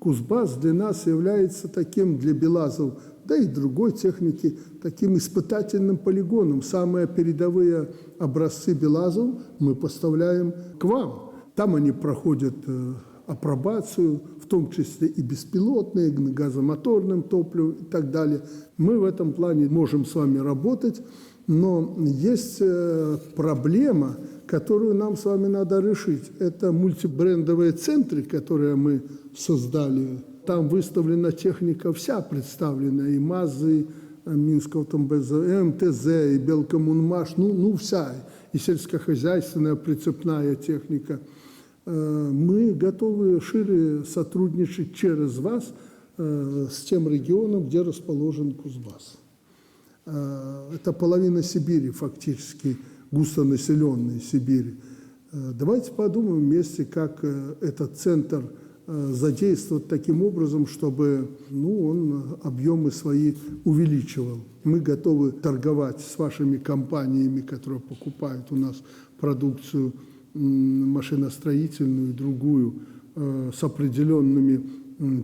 Кузбасс для нас является таким, для Белазов, да и другой техники, таким испытательным полигоном. Самые передовые образцы Белазов мы поставляем к вам. Там они проходят апробацию, в том числе и беспилотные, на газомоторном топливе и так далее. Мы в этом плане можем с вами работать, но есть проблема, которую нам с вами надо решить. Это мультибрендовые центры, которые мы создали. Там выставлена техника вся представлена, и МАЗы, Минского ТМБЗ, МТЗ, и Белкоммунмаш, вся, и сельскохозяйственная прицепная техника. Мы готовы шире сотрудничать через вас с тем регионом, где расположен Кузбасс. Это половина Сибири, фактически густонаселенной Сибири. Давайте подумаем вместе, как этот центр задействовать таким образом, чтобы он объемы свои увеличивал. Мы готовы торговать с вашими компаниями, которые покупают у нас продукцию машиностроительную и другую, с определенными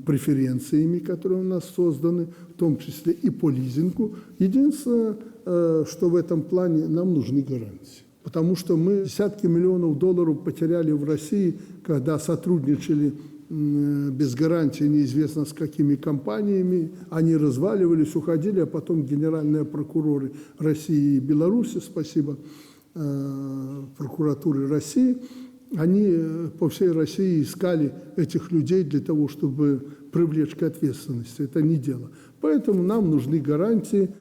преференциями, которые у нас созданы, в том числе и по лизингу. Единственное, что в этом плане нам нужны гарантии. Потому что мы десятки миллионов долларов потеряли в России, когда сотрудничали без гарантии неизвестно с какими компаниями. Они разваливались, уходили, а потом генеральные прокуроры России и Беларуси, спасибо прокуратуре России, они по всей России искали этих людей для того, чтобы привлечь к ответственности. Это не дело. Поэтому нам нужны гарантии.